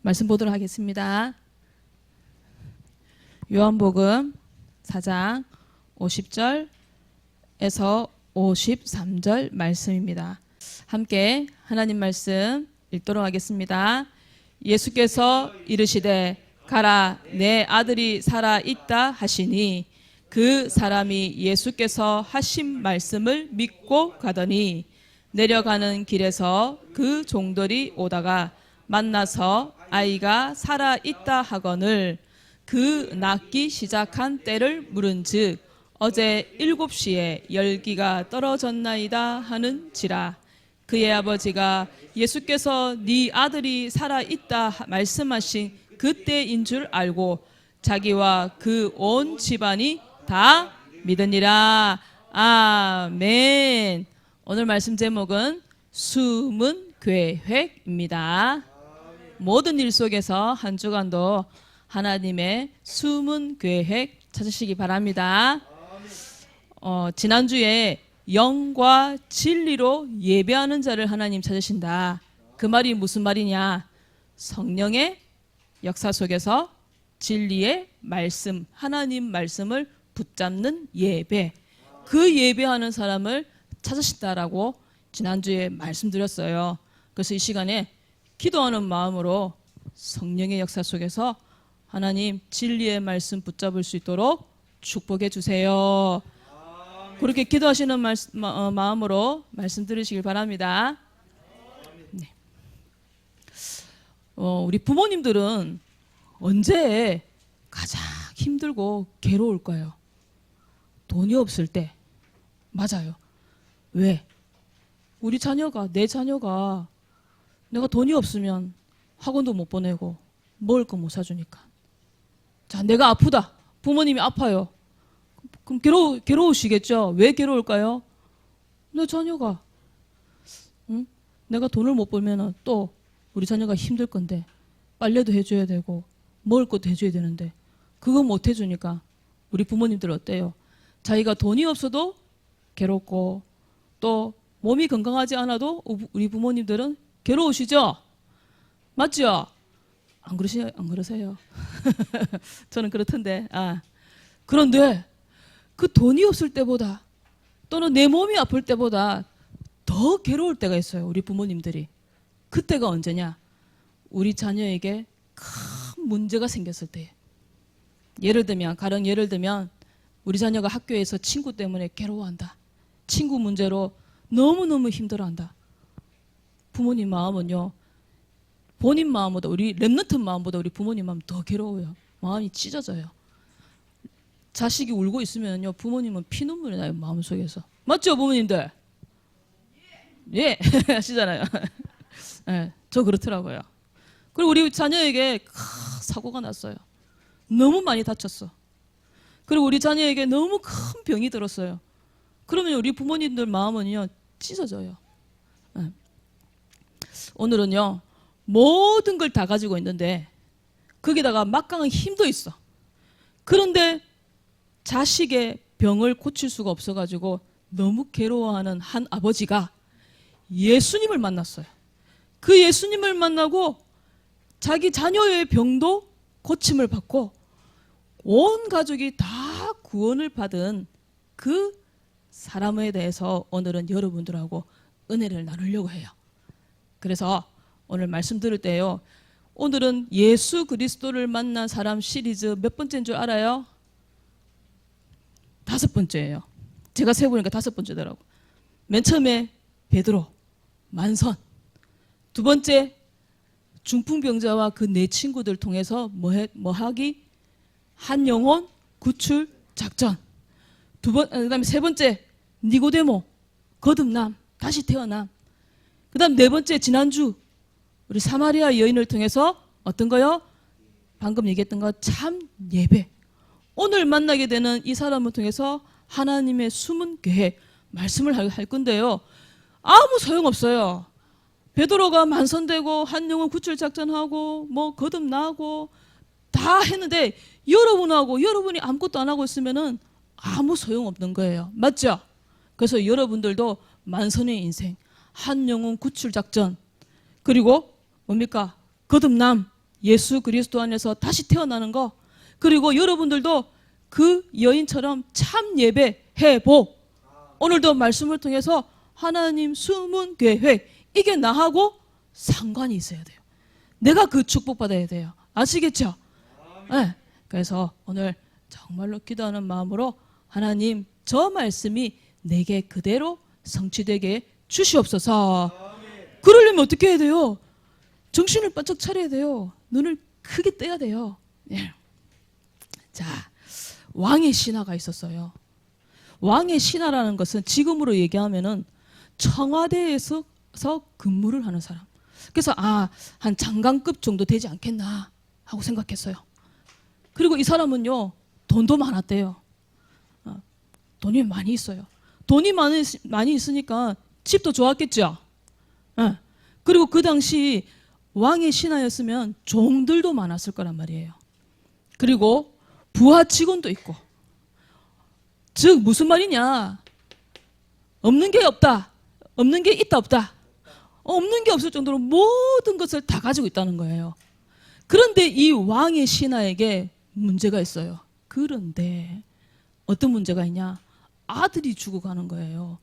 말씀 보도록 하겠습니다. 요한복음 4장 50절에서 53절 말씀입니다. 함께 하나님 말씀 읽도록 하겠습니다. 예수께서 이르시되 가라 내 아들이 살아 있다 하시니 그 사람이 예수께서 하신 말씀을 믿고 가더니 내려가는 길에서 그 종들이 오다가 만나서 아이가 살아 있다 하거늘 그 낫기 시작한 때를 물은즉 어제 7시에 열기가 떨어졌나이다 하는지라. 그의 아버지가 예수께서 네 아들이 살아 있다 말씀하신 그때인 줄 알고 자기와 그 온 집안이 다 믿으니라. 아멘. 오늘 말씀 제목은 숨은 계획입니다. 모든 일 속에서 한 주간도 하나님의 숨은 계획 찾으시기 바랍니다. 지난주에 영과 진리로 예배하는 자를 하나님 찾으신다. 그 말이 무슨 말이냐? 성령의 역사 속에서 진리의 말씀, 하나님 말씀을 붙잡는 예배, 그 예배하는 사람을 찾으신다라고 지난주에 말씀드렸어요. 그래서 이 시간에 기도하는 마음으로 성령의 역사 속에서 하나님 진리의 말씀 붙잡을 수 있도록 축복해 주세요. 그렇게 기도하시는 마음으로 말씀 들으시길 바랍니다. 네. 우리 부모님들은 언제 가장 힘들고 괴로울까요? 돈이 없을 때. 맞아요. 왜? 우리 자녀가, 내 자녀가 내가 돈이 없으면 학원도 못 보내고 먹을 거 못 사주니까. 자, 내가 아프다. 부모님이 아파요. 그럼 괴로우시겠죠? 왜 괴로울까요? 내 자녀가, 내가 돈을 못 벌면 또 우리 자녀가 힘들 건데 빨래도 해줘야 되고 먹을 것도 해줘야 되는데 그거 못 해주니까 우리 부모님들 어때요? 자기가 돈이 없어도 괴롭고 또 몸이 건강하지 않아도 우리 부모님들은 괴로우시죠? 맞죠? 안 그러세요? 저는 그렇던데. 그런데 그 돈이 없을 때보다 또는 내 몸이 아플 때보다 더 괴로울 때가 있어요. 우리 부모님들이. 그때가 언제냐? 우리 자녀에게 큰 문제가 생겼을 때예요. 가령 예를 들면 우리 자녀가 학교에서 친구 때문에 괴로워한다. 친구 문제로 너무너무 힘들어한다. 부모님 마음은요, 본인 마음보다, 우리 렘넌트 마음보다 우리 부모님 마음 더 괴로워요. 마음이 찢어져요. 자식이 울고 있으면요, 부모님은 피눈물이 나요, 마음속에서. 맞죠, 부모님들? 예, 하시잖아요. 네, 저 그렇더라고요. 그리고 우리 자녀에게 사고가 났어요. 너무 많이 다쳤어. 그리고 우리 자녀에게 너무 큰 병이 들었어요. 그러면 우리 부모님들 마음은요, 찢어져요. 네. 오늘은요, 모든 걸 다 가지고 있는데 거기다가 막강한 힘도 있어. 그런데 자식의 병을 고칠 수가 없어가지고 너무 괴로워하는 한 아버지가 예수님을 만났어요. 그 예수님을 만나고 자기 자녀의 병도 고침을 받고 온 가족이 다 구원을 받은 그 사람에 대해서 오늘은 여러분들하고 은혜를 나누려고 해요. 그래서 오늘 말씀 들을 때요, 오늘은 예수 그리스도를 만난 사람 시리즈 몇 번째인 줄 알아요? 5번째예요. 제가 세보니까 5번째더라고. 맨 처음에 베드로, 만선. 2번째, 중풍병자와 그 네 친구들 통해서 뭐하기? 한 영혼 구출 작전. 그다음에 3번째, 니고데모, 거듭남, 다시 태어남. 그다음 4번째, 지난주 우리 사마리아 여인을 통해서 어떤 거요? 방금 얘기했던 거 참 예배. 오늘 만나게 되는 이 사람을 통해서 하나님의 숨은 계획 말씀을 할 건데요, 아무 소용없어요. 베드로가 만선되고 한 영혼 구출 작전하고 뭐 거듭나고 다 했는데 여러분이 아무것도 안 하고 있으면은 아무 소용없는 거예요. 맞죠? 그래서 여러분들도 만선의 인생, 한 영혼 구출 작전, 그리고 뭡니까? 거듭남, 예수 그리스도 안에서 다시 태어나는 거, 그리고 여러분들도 그 여인처럼 참 예배해 보. 오늘도 말씀을 통해서 하나님 숨은 계획, 이게 나하고 상관이 있어야 돼요. 내가 그 축복받아야 돼요. 아시겠죠? 네. 그래서 오늘 정말로 기도하는 마음으로 하나님, 저 말씀이 내게 그대로 성취되게 주시옵소서. 그러려면 어떻게 해야 돼요? 정신을 바짝 차려야 돼요. 눈을 크게 떠야 돼요. 네. 자, 왕의 신하가 있었어요. 왕의 신하라는 것은 지금으로 얘기하면은 청와대에서 근무를 하는 사람. 그래서 한 장관급 정도 되지 않겠나 하고 생각했어요. 그리고 이 사람은요, 돈도 많았대요. 돈이 많이 있어요. 돈이 많이 있으니까 집도 좋았겠죠. 그리고 그 당시 왕의 신하였으면 종들도 많았을 거란 말이에요. 그리고 부하 직원도 있고. 즉 무슨 말이냐? 없는 게 없다. 없는 게 있다 없다. 없는 게 없을 정도로 모든 것을 다 가지고 있다는 거예요. 그런데 이 왕의 신하에게 문제가 있어요. 그런데 어떤 문제가 있냐? 아들이 죽어가는 거예요.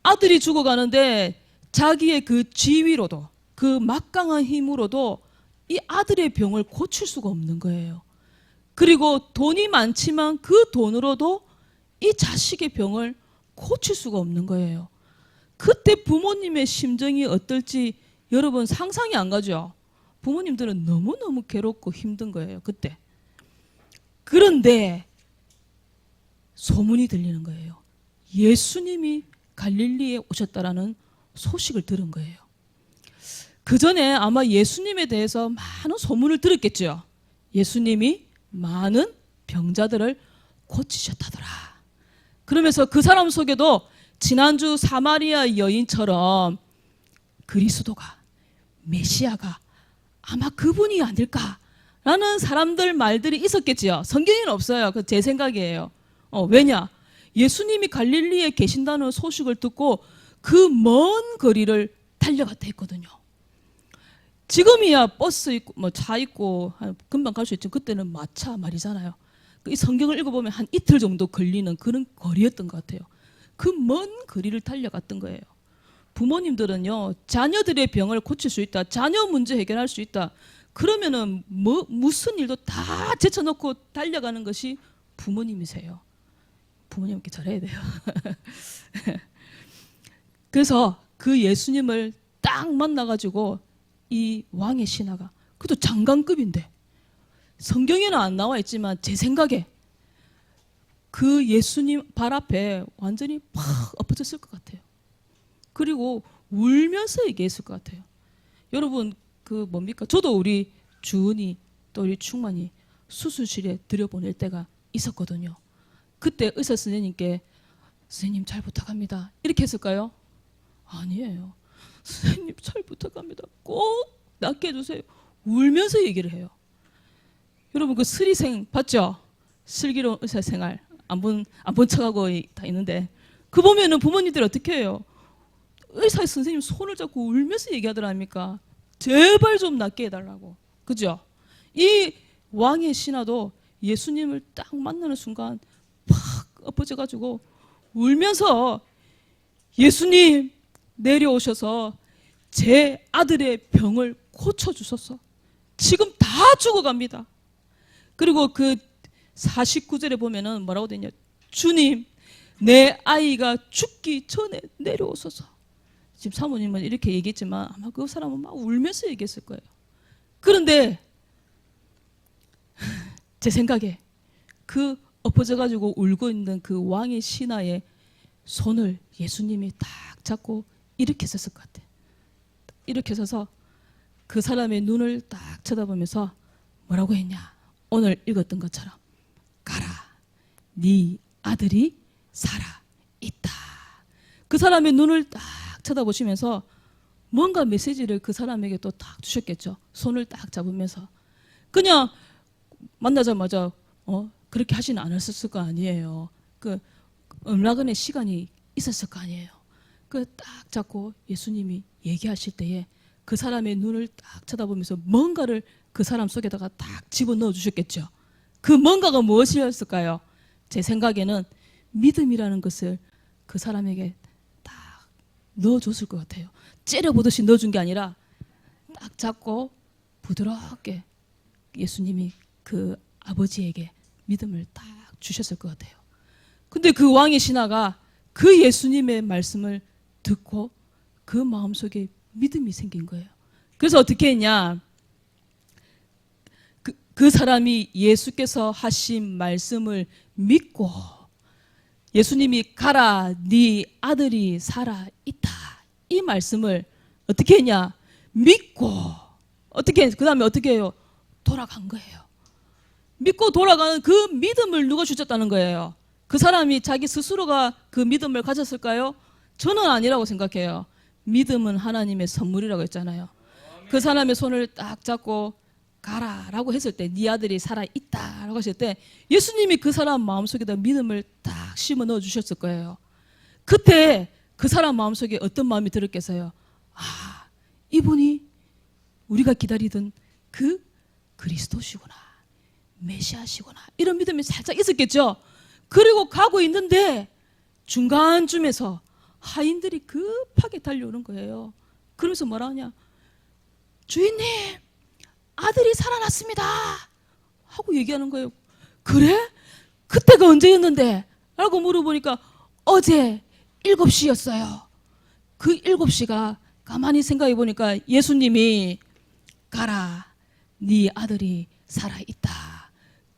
아들이 죽어가는데 자기의 그 지위로도, 그 막강한 힘으로도 이 아들의 병을 고칠 수가 없는 거예요. 그리고 돈이 많지만 그 돈으로도 이 자식의 병을 고칠 수가 없는 거예요. 그때 부모님의 심정이 어떨지 여러분 상상이 안 가죠? 부모님들은 너무너무 괴롭고 힘든 거예요, 그때. 그런데 소문이 들리는 거예요. 예수님이 갈릴리에 오셨다라는 소식을 들은 거예요. 그 전에 아마 예수님에 대해서 많은 소문을 들었겠죠. 예수님이 많은 병자들을 고치셨다더라. 그러면서 그 사람 속에도 지난주 사마리아 여인처럼 그리스도가, 메시아가 아마 그분이 아닐까라는 사람들 말들이 있었겠지요. 성경에는 없어요. 그 제 생각이에요. 왜냐? 예수님이 갈릴리에 계신다는 소식을 듣고 그 먼 거리를 달려갔다 했거든요. 지금이야 버스 있고 뭐 차 있고 금방 갈 수 있지만 그때는 마차 말이잖아요. 이 성경을 읽어보면 한 이틀 정도 걸리는 그런 거리였던 것 같아요. 그 먼 거리를 달려갔던 거예요. 부모님들은요, 자녀들의 병을 고칠 수 있다, 자녀 문제 해결할 수 있다, 그러면은 무슨 일도 다 제쳐놓고 달려가는 것이 부모님이세요. 부모님께 잘해야 돼요. 그래서 그 예수님을 딱 만나가지고 이 왕의 신하가, 그것도 장관급인데 성경에는 안 나와 있지만 제 생각에 그 예수님 발 앞에 완전히 팍 엎어졌을 것 같아요. 그리고 울면서 얘기했을 것 같아요. 여러분 그 뭡니까? 저도 우리 주은이 또 우리 충만이 수술실에 들여보낼 때가 있었거든요. 그때 의사 선생님께 선생님 잘 부탁합니다 이렇게 했을까요? 아니에요. 선생님 잘 부탁합니다. 꼭 낫게 해주세요. 울면서 얘기를 해요. 여러분 그 스리생 봤죠? 슬기로운 의사생활 안 본 척하고 다 있는데 그 보면은 부모님들이 어떻게 해요? 의사 선생님 손을 잡고 울면서 얘기하더랍니까? 제발 좀 낫게 해달라고. 그죠? 이 왕의 신하도 예수님을 딱 만나는 순간 팍 엎어져가지고 울면서 예수님 내려오셔서 제 아들의 병을 고쳐주소서. 지금 다 죽어갑니다. 그리고 그 49절에 보면은 뭐라고 되냐? 주님, 내 아이가 죽기 전에 내려오소서. 지금 사모님은 이렇게 얘기했지만 아마 그 사람은 막 울면서 얘기했을 거예요. 그런데 제 생각에 그 엎어져가지고 울고 있는 그 왕의 신하의 손을 예수님이 딱 잡고 이렇게 썼을 것 같아요. 이렇게 서서 그 사람의 눈을 딱 쳐다보면서 뭐라고 했냐? 오늘 읽었던 것처럼 가라, 네 아들이 살아있다. 그 사람의 눈을 딱 쳐다보시면서 뭔가 메시지를 그 사람에게 또 딱 주셨겠죠. 손을 딱 잡으면서 그냥 만나자마자 그렇게 하지는 않았을 거 아니에요. 그 얼마간의 시간이 있었을 거 아니에요. 그 딱 잡고 예수님이 얘기하실 때에 그 사람의 눈을 딱 쳐다보면서 뭔가를 그 사람 속에다가 딱 집어넣어 주셨겠죠. 그 뭔가가 무엇이었을까요? 제 생각에는 믿음이라는 것을 그 사람에게 딱 넣어줬을 것 같아요. 째려보듯이 넣어준 게 아니라 딱 잡고 부드럽게 예수님이 그 아버지에게 믿음을 딱 주셨을 것 같아요. 근데 그 왕의 신하가 그 예수님의 말씀을 듣고 그 마음속에 믿음이 생긴 거예요. 그래서 어떻게 했냐? 그 사람이 예수께서 하신 말씀을 믿고 예수님이 가라 네 아들이 살아 있다 이 말씀을 어떻게 했냐? 믿고 어떻게 그 다음에 어떻게 해요? 돌아간 거예요. 믿고 돌아가는 그 믿음을 누가 주셨다는 거예요? 그 사람이 자기 스스로가 그 믿음을 가졌을까요? 저는 아니라고 생각해요. 믿음은 하나님의 선물이라고 했잖아요. 그 사람의 손을 딱 잡고 가라라고 했을 때 네 아들이 살아있다라고 했을 때 예수님이 그 사람 마음속에다 믿음을 딱 심어 넣어 주셨을 거예요. 그때 그 사람 마음속에 어떤 마음이 들었겠어요? 아, 이분이 우리가 기다리던 그 그리스도시구나, 메시아시구나, 이런 믿음이 살짝 있었겠죠. 그리고 가고 있는데 중간쯤에서 하인들이 급하게 달려오는 거예요. 그러면서 뭐라 하냐? 주인님, 아들이 살아났습니다 하고 얘기하는 거예요. 그래? 그때가 언제였는데? 라고 물어보니까 어제 7시였어요. 그 7시가 가만히 생각해 보니까 예수님이 가라 네 아들이 살아있다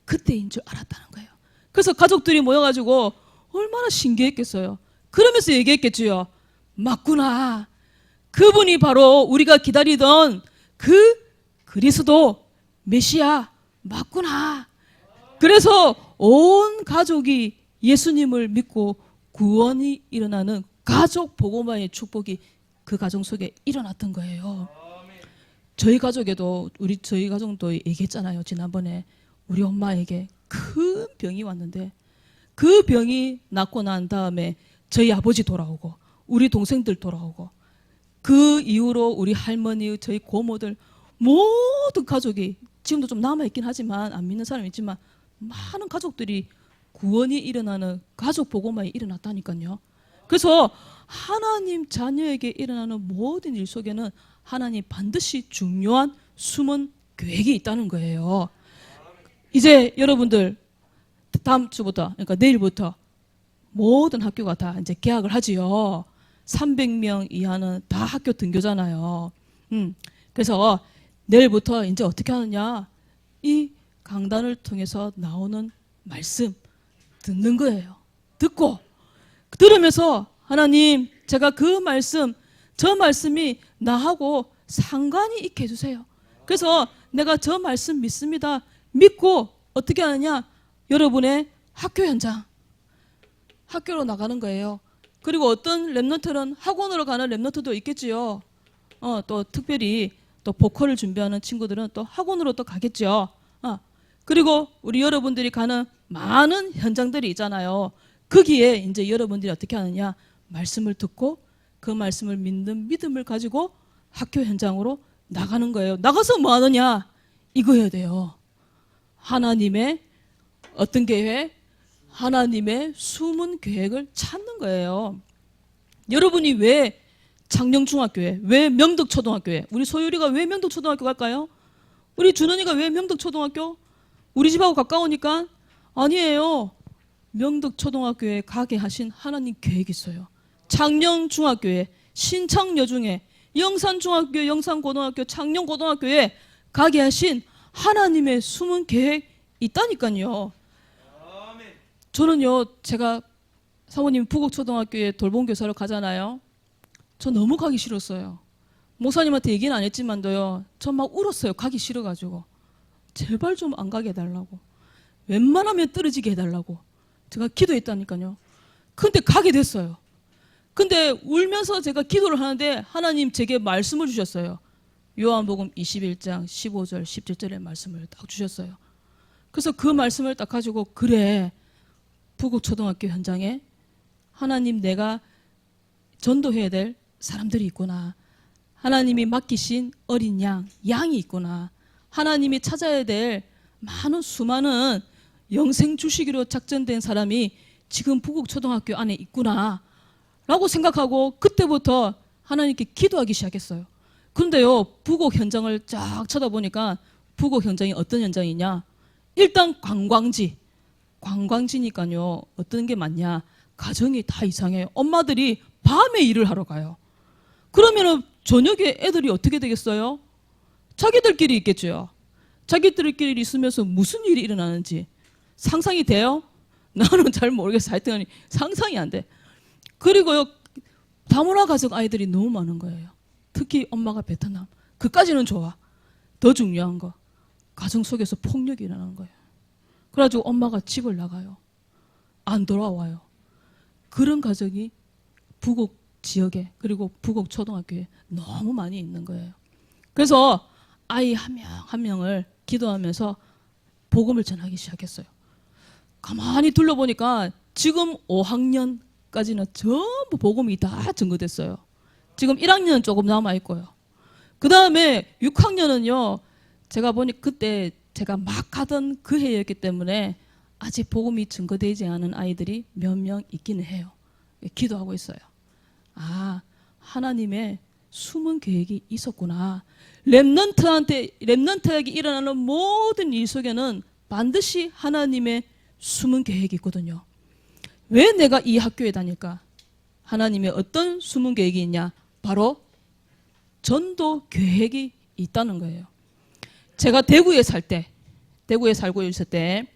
그때인 줄 알았다는 거예요. 그래서 가족들이 모여가지고 얼마나 신기했겠어요. 그러면서 얘기했겠지요. 맞구나, 그분이 바로 우리가 기다리던 그 그리스도 메시아 맞구나. 그래서 온 가족이 예수님을 믿고 구원이 일어나는 가족 복음화의 축복이 그 가정 속에 일어났던 거예요. 저희 가족에도 저희 가족도 얘기했잖아요. 지난번에 우리 엄마에게 큰 병이 왔는데 그 병이 낫고 난 다음에 저희 아버지 돌아오고 우리 동생들 돌아오고 그 이후로 우리 할머니, 저희 고모들 모든 가족이 지금도 좀 남아있긴 하지만 안 믿는 사람이 있지만 많은 가족들이 구원이 일어나는 가족 복음화에 일어났다니까요. 그래서 하나님 자녀에게 일어나는 모든 일 속에는 하나님 반드시 중요한 숨은 계획이 있다는 거예요. 이제 여러분들 다음 주부터, 그러니까 내일부터 모든 학교가 다 이제 개학을 하지요. 300명 이하는 다 학교 등교잖아요. 그래서 내일부터 이제 어떻게 하느냐? 이 강단을 통해서 나오는 말씀 듣는 거예요. 듣고 들으면서 하나님, 제가 그 말씀, 저 말씀이 나하고 상관이 있게 해주세요. 그래서 내가 저 말씀 믿습니다. 믿고 어떻게 하느냐? 여러분의 학교 현장, 학교로 나가는 거예요. 그리고 어떤 랩런트는 학원으로 가는 랩런트도 있겠지요. 또 특별히 또 보컬을 준비하는 친구들은 또 학원으로 또 가겠죠. 그리고 우리 여러분들이 가는 많은 현장들이 있잖아요. 거기에 이제 여러분들이 어떻게 하느냐? 말씀을 듣고 그 말씀을 믿는 믿음을 가지고 학교 현장으로 나가는 거예요. 나가서 뭐 하느냐? 이거 해야 돼요. 하나님의 어떤 계획? 하나님의 숨은 계획을 찾는 거예요. 여러분이 왜 창녕중학교에, 왜 명덕초등학교에, 우리 소율이가 왜 명덕초등학교 갈까요? 우리 준원이가 왜 명덕초등학교? 우리 집하고 가까우니까? 아니에요. 명덕초등학교에 가게 하신 하나님 계획이 있어요. 창녕중학교에, 신창여중에, 영산중학교, 영산고등학교, 창녕고등학교에 가게 하신 하나님의 숨은 계획 있다니까요. 저는요, 제가 사모님 부곡초등학교에 돌봄교사로 가잖아요. 저 너무 가기 싫었어요. 목사님한테 얘기는 안 했지만도요, 저 막 울었어요. 가기 싫어가지고. 제발 좀 안 가게 해달라고. 웬만하면 떨어지게 해달라고. 제가 기도했다니까요. 근데 가게 됐어요. 근데 울면서 제가 기도를 하는데 하나님 제게 말씀을 주셨어요. 요한복음 21장 15절 17절의 말씀을 딱 주셨어요. 그래서 그 말씀을 딱 가지고 그래, 부곡초등학교 현장에 하나님 내가 전도해야 될 사람들이 있구나. 하나님이 맡기신 어린 양이 있구나. 하나님이 찾아야 될 많은 수많은 영생 주시기로 작전된 사람이 지금 부곡초등학교 안에 있구나 라고 생각하고 그때부터 하나님께 기도하기 시작했어요. 근데요, 부곡 현장을 쫙 쳐다보니까 부곡 현장이 어떤 현장이냐? 일단 관광지니까요. 어떤 게 많냐? 가정이 다 이상해요. 엄마들이 밤에 일을 하러 가요. 그러면은 저녁에 애들이 어떻게 되겠어요? 자기들끼리 있겠죠. 자기들끼리 있으면서 무슨 일이 일어나는지 상상이 돼요? 나는 잘 모르겠어. 하여튼 상상이 안 돼. 그리고요, 다문화 가족 아이들이 너무 많은 거예요. 특히 엄마가 베트남. 그까지는 좋아. 더 중요한 거, 가정 속에서 폭력이 일어나는 거예요. 그래가지고 엄마가 집을 나가요. 안 돌아와요. 그런 가정이 부곡 지역에 그리고 부곡 초등학교에 너무 많이 있는 거예요. 그래서 아이 한 명 한 명을 기도하면서 복음을 전하기 시작했어요. 가만히 둘러보니까 지금 5학년까지는 전부 복음이 다 증거됐어요. 지금 1학년은 조금 남아있고요. 그 다음에 6학년은요, 제가 보니 그때 제가 막 하던 그 해였기 때문에 아직 복음이 증거되지 않은 아이들이 몇 명 있기는 해요. 기도하고 있어요. 아, 하나님의 숨은 계획이 있었구나. 렘넌트에게 일어나는 모든 일 속에는 반드시 하나님의 숨은 계획이 있거든요. 왜 내가 이 학교에 다닐까? 하나님의 어떤 숨은 계획이 있냐? 바로 전도 계획이 있다는 거예요. 제가 대구에 살고 있을 때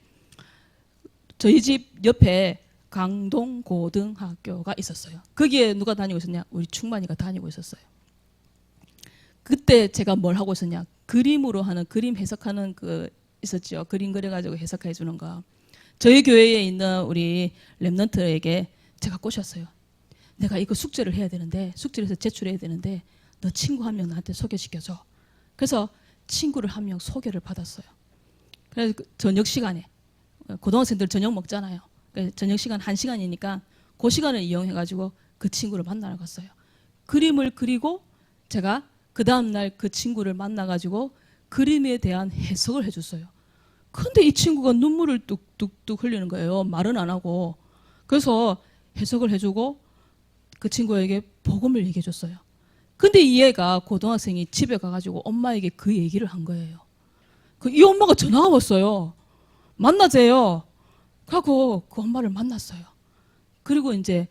저희 집 옆에 강동고등학교가 있었어요. 거기에 누가 다니고 있었냐? 우리 충만이가 다니고 있었어요. 그때 제가 뭘 하고 있었냐? 그림으로 하는, 그림 해석하는 그 있었죠. 그림 그려가지고 해석해 주는 거. 저희 교회에 있는 우리 렘넌트에게 제가 꼬셨어요. 내가 이거 숙제를 해야 되는데, 숙제를 해서 제출해야 되는데 너 친구 한 명 나한테 소개시켜줘. 그래서 친구를 한 명 소개를 받았어요. 그래서 저녁 시간에, 고등학생들 저녁 먹잖아요. 저녁 시간 1시간이니까 그 시간을 이용해가지고 그 친구를 만나러 갔어요. 그림을 그리고 제가 그 다음날 그 친구를 만나가지고 그림에 대한 해석을 해줬어요. 근데 이 친구가 눈물을 뚝뚝뚝 흘리는 거예요. 말은 안 하고. 그래서 해석을 해주고 그 친구에게 복음을 얘기해 줬어요. 근데 이 애가 고등학생이 집에 가가지고 엄마에게 그 얘기를 한 거예요. 이 엄마가 전화가 왔어요. 만나재요. 하고 그 엄마를 만났어요. 그리고 이제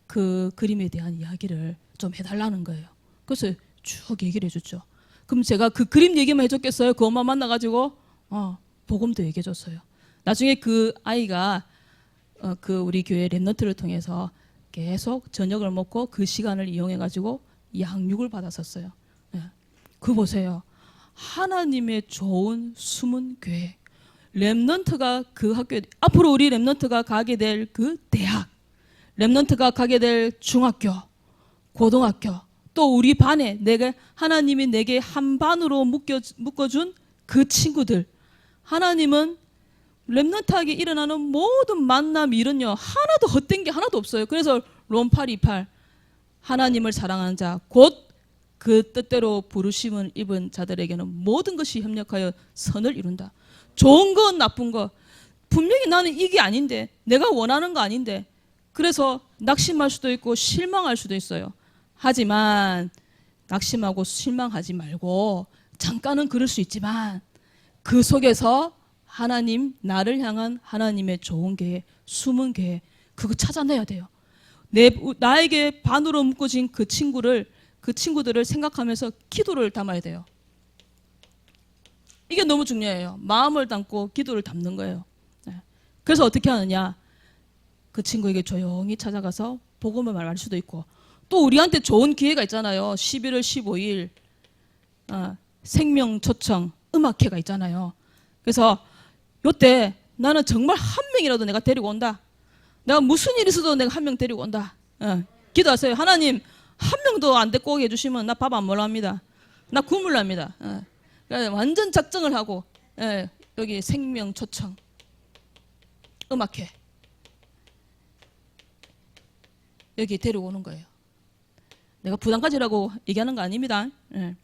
그 그림에 대한 이야기를 좀 해달라는 거예요. 그래서 쭉 얘기를 해줬죠. 그럼 제가 그 그림 얘기만 해줬겠어요? 그 엄마 만나가지고 복음도 얘기해줬어요. 나중에 그 아이가 그 우리 교회 렘넌트를 통해서 계속 저녁을 먹고 그 시간을 이용해가지고 양육을 받았었어요. 네. 그 보세요. 하나님의 좋은 숨은 계획. 렘넌트가 그 학교에, 앞으로 우리 렘넌트가 가게 될 그 대학, 렘넌트가 가게 될 중학교, 고등학교, 또 우리 반에 하나님이 내게 한 반으로 묶어준 그 친구들, 하나님은 렘넌트에게 일어나는 모든 만남 일은요 하나도 헛된 게 하나도 없어요. 그래서 롬 8:28 하나님을 사랑하는 자 곧 그 뜻대로 부르심을 입은 자들에게는 모든 것이 협력하여 선을 이룬다. 좋은 건 나쁜 거 분명히 나는 이게 아닌데, 내가 원하는 거 아닌데, 그래서 낙심할 수도 있고 실망할 수도 있어요. 하지만 낙심하고 실망하지 말고, 잠깐은 그럴 수 있지만 그 속에서 하나님, 나를 향한 하나님의 좋은 계획, 숨은 계획, 그거 찾아내야 돼요. 나에게 반으로 묶어진 그 친구들을 생각하면서 기도를 담아야 돼요. 이게 너무 중요해요. 마음을 담고 기도를 담는 거예요. 그래서 어떻게 하느냐? 그 친구에게 조용히 찾아가서 복음을 말할 수도 있고, 또 우리한테 좋은 기회가 있잖아요. 11월 15일 생명초청 음악회가 있잖아요. 그래서 요때 나는 정말 한 명이라도 내가 데리고 온다. 내가 무슨 일이 있어도 내가 한 명 데리고 온다. 기도하세요. 하나님, 한 명도 안 데리고 오게 해주시면 나 밥 안 먹으려 합니다. 나 굶으려 합니다. 완전 작정을 하고, 여기 생명초청 음악회 여기 데리고 오는 거예요. 내가 부담 가지라고 얘기하는 거 아닙니다. 예.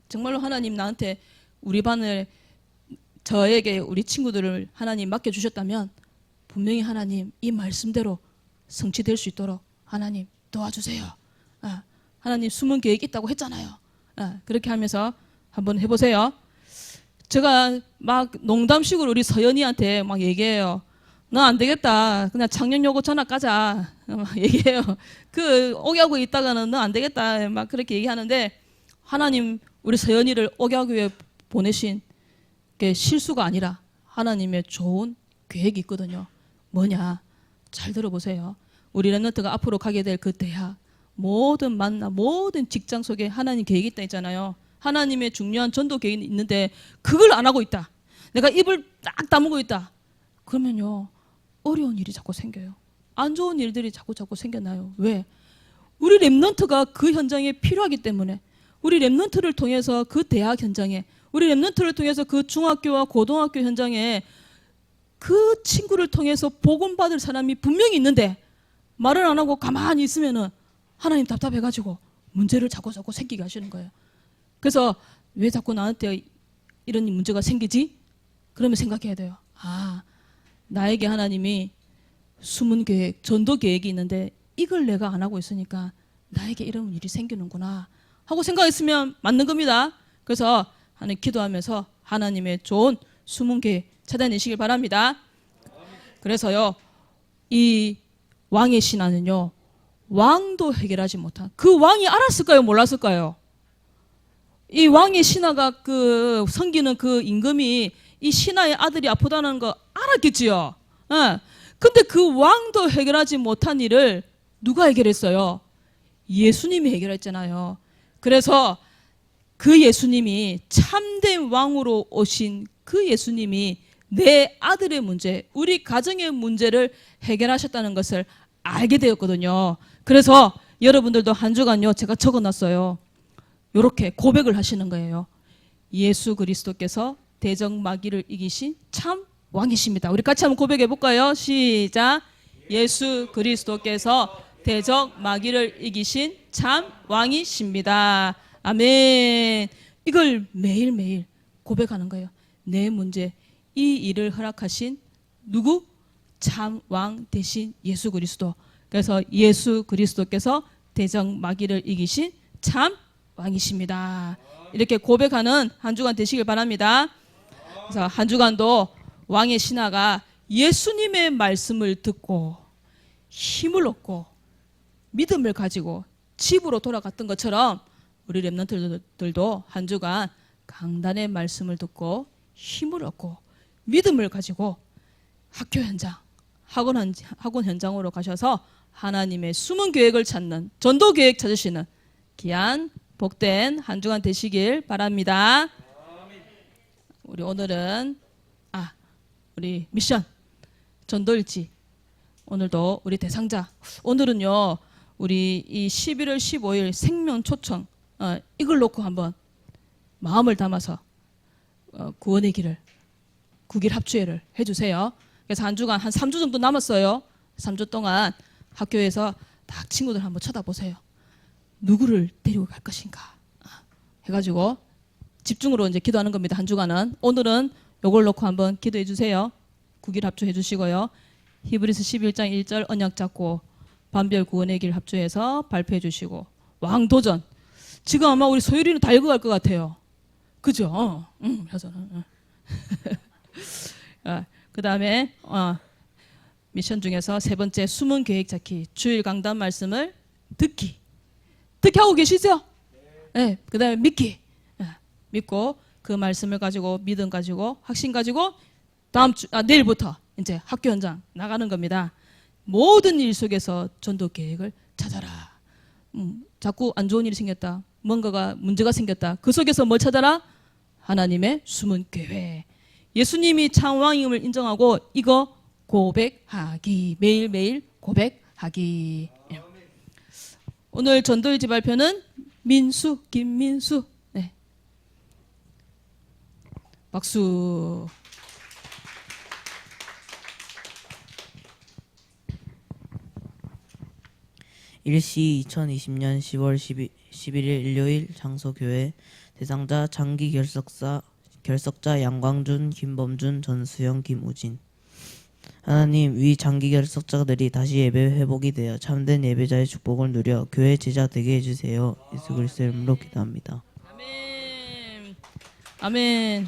정말로 하나님 나한테 우리 반을 저에게 우리 친구들을 하나님 맡겨주셨다면 분명히 하나님 이 말씀대로 성취될 수 있도록 하나님 도와주세요. 아, 하나님 숨은 계획 있다고 했잖아요. 아, 그렇게 하면서 한번 해보세요. 제가 막 농담식으로 우리 서연이한테 막 얘기해요. 너 안 되겠다. 그냥 창녕여고 전학 가자. 막 얘기해요. 그 오기하고 있다가는 너 안 되겠다. 막 그렇게 얘기하는데 하나님 우리 서연이를 오기하고에 보내신 게 실수가 아니라 하나님의 좋은 계획이 있거든요. 뭐냐? 잘 들어보세요. 우리 랩런트가 앞으로 가게 될 그 대학, 모든 만나, 모든 직장 속에 하나님 계획이 있다 했잖아요. 하나님의 중요한 전도 계획이 있는데 그걸 안 하고 있다. 내가 입을 딱 다물고 있다. 그러면요. 어려운 일이 자꾸 생겨요. 안 좋은 일들이 자꾸 생겨나요. 왜? 우리 랩런트가 그 현장에 필요하기 때문에 우리 랩런트를 통해서 그 대학 현장에 우리 랩런트를 통해서 그 중학교와 고등학교 현장에 그 친구를 통해서 복음받을 사람이 분명히 있는데 말을 안 하고 가만히 있으면은 하나님 답답해가지고 문제를 자꾸 생기게 하시는 거예요. 그래서 왜 자꾸 나한테 이런 문제가 생기지? 그러면 생각해야 돼요. 아, 나에게 하나님이 숨은 계획, 전도 계획이 있는데 이걸 내가 안 하고 있으니까 나에게 이런 일이 생기는구나 하고 생각했으면 맞는 겁니다. 그래서 하나님 기도하면서 하나님의 좋은 숨은 계획 찾아내시길 바랍니다. 그래서요, 이 왕의 신하는요, 왕도 해결하지 못한, 그 왕이 알았을까요? 몰랐을까요? 이 왕의 신하가 그 섬기는 그 임금이 이 신하의 아들이 아프다는 거 알았겠지요. 예. 근데 그 왕도 해결하지 못한 일을 누가 해결했어요? 예수님이 해결했잖아요. 그래서 그 예수님이 참된 왕으로 오신 그 예수님이 내 아들의 문제, 우리 가정의 문제를 해결하셨다는 것을 알게 되었거든요. 그래서 여러분들도 한 주간요, 제가 적어놨어요. 이렇게 고백을 하시는 거예요. 예수 그리스도께서 대적마귀를 이기신 참 왕이십니다. 우리 같이 한번 고백해 볼까요? 시작. 예수 그리스도께서 대적마귀를 이기신 참 왕이십니다. 아멘. 이걸 매일매일 고백하는 거예요. 내 문제, 이 일을 허락하신 누구? 참 왕 대신 예수 그리스도. 그래서 예수 그리스도께서 대적마귀를 이기신 참 왕이십니다. 이렇게 고백하는 한 주간 되시길 바랍니다. 그래서 한 주간도 왕의 신하가 예수님의 말씀을 듣고 힘을 얻고 믿음을 가지고 집으로 돌아갔던 것처럼 우리 랩런트들도 한 주간 강단의 말씀을 듣고 힘을 얻고 믿음을 가지고 학교 현장, 학원 현장으로 가셔서 하나님의 숨은 계획을 찾는, 전도 계획 찾으시는 귀한 복된 한 주간 되시길 바랍니다. 우리 오늘은 우리 미션 전도일지, 오늘도 우리 대상자, 오늘은요 우리 이 11월 15일 생명 초청 이걸 놓고 한번 마음을 담아서 구원의 길을, 국일 합주회를 해주세요. 그래서 한 주간 한 3주 정도 남았어요. 3주 동안 학교에서 딱 친구들 한번 쳐다보세요. 누구를 데리고 갈 것인가 해가지고 집중으로 이제 기도하는 겁니다. 한 주간은. 오늘은 요걸 놓고 한번 기도해 주세요. 국일 합주해 주시고요. 히브리서 11장 1절 언약 잡고 반별 구원의 길 합주해서 발표해 주시고, 왕도전. 지금 아마 우리 소율이는 다 읽어갈 것 같아요. 그죠? 혀서는. 그 다음에 미션 중에서 세 번째 숨은 계획 찾기, 주일 강단 말씀을 듣기 하고 계시죠? 네. 그 다음에 믿기. 믿고 그 말씀을 가지고 믿음 가지고 확신 가지고 내일부터 이제 학교 현장 나가는 겁니다. 모든 일 속에서 전도 계획을 찾아라. 자꾸 안 좋은 일이 생겼다, 뭔가가 문제가 생겼다, 그 속에서 뭘 찾아라? 하나님의 숨은 계획. 예수님이 참 왕임을 인정하고 이거 고백하기, 매일매일 고백하기. 오늘 전도일지 발표는 민수, 김민수. 네. 박수. 일시 2020년 10월 11일 일요일 장소 교회 대상자 장기 결석자 양광준, 김범준, 전수영, 김우진. 하나님, 위 장기 결석자들이 다시 예배 회복이 되어 참된 예배자의 축복을 누려 교회 제자 되게 해주세요. 예수 그리스도의 이름으로 기도합니다. 아멘. 아멘.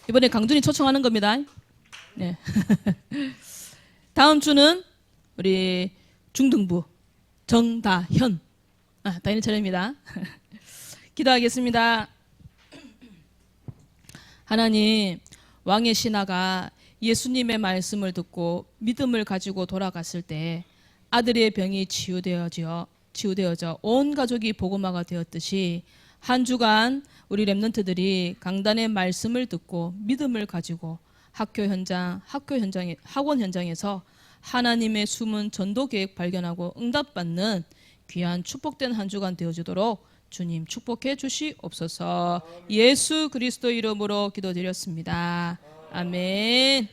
이번에 강준이 초청하는 겁니다. 네. 다음 주는 우리 중등부 정다현. 다현이 차례입니다. 기도하겠습니다. 하나님, 왕의 신하가 예수님의 말씀을 듣고 믿음을 가지고 돌아갔을 때 아들의 병이 치유되어져 온 가족이 복음화가 되었듯이 한 주간 우리 렘넌트들이 강단의 말씀을 듣고 믿음을 가지고 학원 현장에서 하나님의 숨은 전도 계획 발견하고 응답받는 귀한 축복된 한 주간 되어주도록 주님 축복해 주시옵소서. 예수 그리스도 이름으로 기도드렸습니다. 아멘.